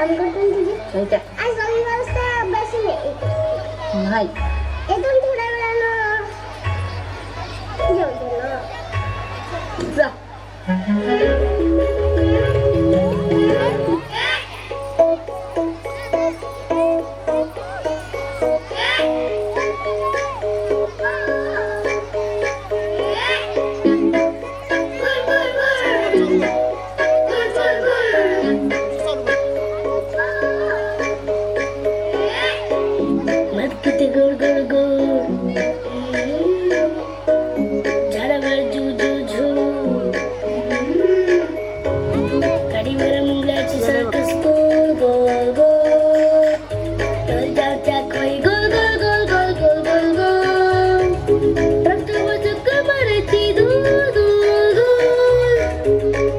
काम करतो ना तुझी माहिती आज 2 वाजता बसून येते नाही येतो थोड्या वेळानं जेवतो ना जा गोल गोल गोल झाडावर झू झू झू गाडीवर मुंगळ्याची सर्कस गोल गोल गोल टोलच्या खोई गोल गोल गोल गोल गोल गोल गोल ट्रकवर चक्कर मारायची धूल धूल धूल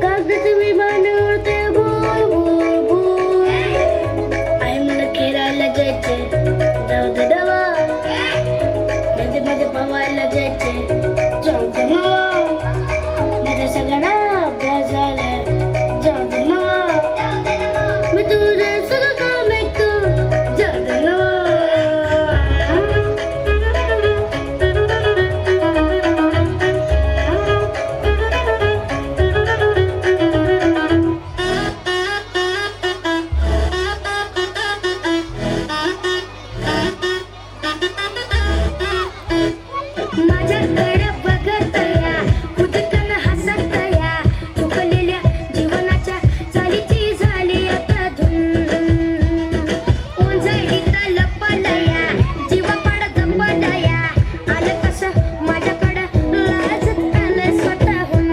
कागदाचे विमान उडते गोल गोल गोल आई मला खेळायला जायचे जाऊ दे डवा मध्ये पवायला जायचे जाऊ दे ना माझा सगळा अभ्यास झाला जाऊ दे ना मी तुझे सगळं काम ऐकतो जाऊ दे ना माझ्याकडे बघत या खुदकन हसत या चुकलेल्या जीवनाच्या चालीची झाली आता धूम ओंजळीत लपलया जीवा पाड जपलया आलं कसं माझ्याकडं लाजत आलं स्वतःहून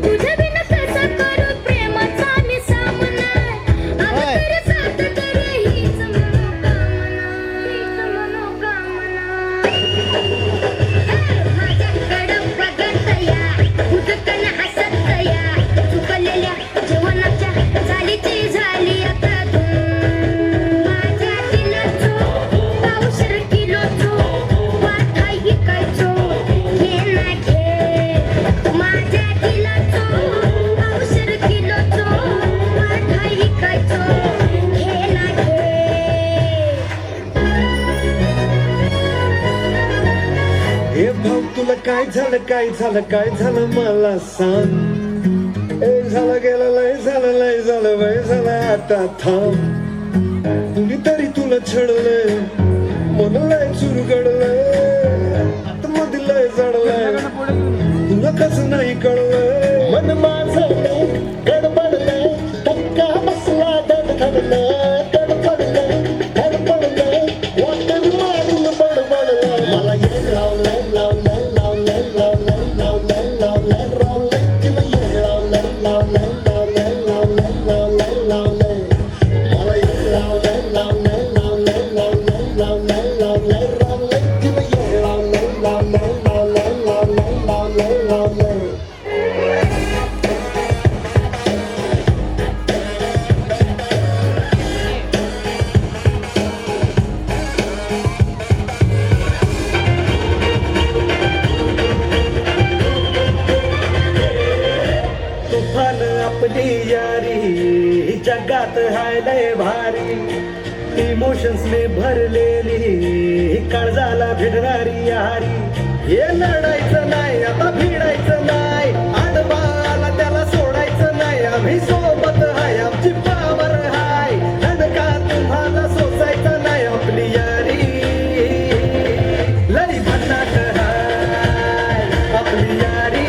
तुझ्या बिन कसं करू प्रेमाचा मी सामना अगं तरी साथ कर हीच माझ्याकडं बघत या खुदकन हसत या चुकलेल्या जीवनाच्या चालीची झाली आता धूम माझ्या दिलाचो पावशर किलोचो वाटा इकायचो घे ना घे माझ्या दिलाचो पावशर किलोचो वाटा इकायचो घे ना घे हे भाऊ तुला काय झालं काय झालं काय झालं मला सांग ए झालं गेलं लय झालं वय झालं आता थांब कुणीतरी तुला छळलंय मन लय चुरगडलंय आतमध्ये लय जडलंय तुला कसं नाही कळलंय मन माझं गडबडलंय धक्का बसला धडधडलंय धडपडलंय धडपडलंय वाटण मारून बडबडलंय मला येड लावलंय लावलंय लावलंय लावलंय लावलंय लावलंय लावलंय तिला येड लावलंय लावलंय लावलंय लावलंय लावलंय लावलंय मला येड लावलंय लावलंय लावलंय लावलंय लावलंय लावलंय लावलंय तिला येड लावलंय लावलंय लावलंय लावलंय लावलंय लावलंय तुफान आपली यारी जगात हाय लय भारी इमोशन्स ने भरलेली काळजाला भिडणारी यारी हे लढायचं नाही आता भिडायचं नाही आडबाला त्याला सोडायचं नाही आम्ही सोबत हाय आमची पावर हाय धडका तुम्हाला सोसायचा नाही आपली यारी लई भन्नाट हाय आपली यारी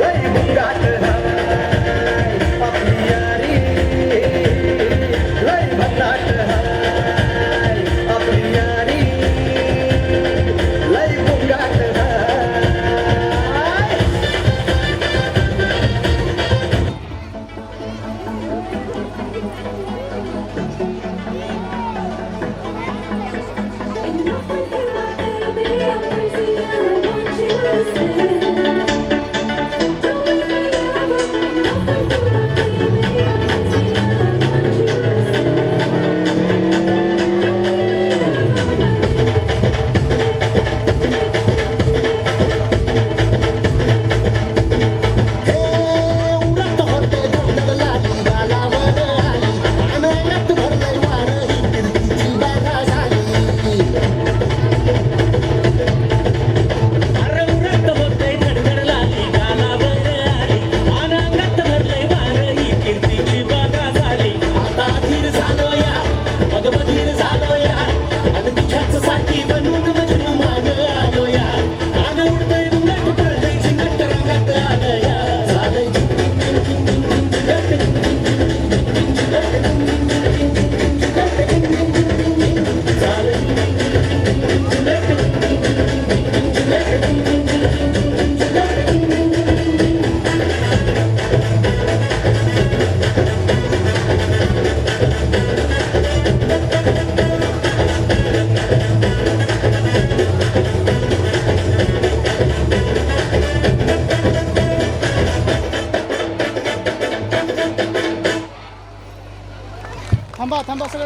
लई मुंगाट हाय आपली यारी लई भन्नाट हाय आपली यारी लई मुंगाट हाय बनून मजनू मान आलो या आग उडतंय बुलट पळतंय चिंगट रंगात आलं या झालंय थांबा थांबा सगळे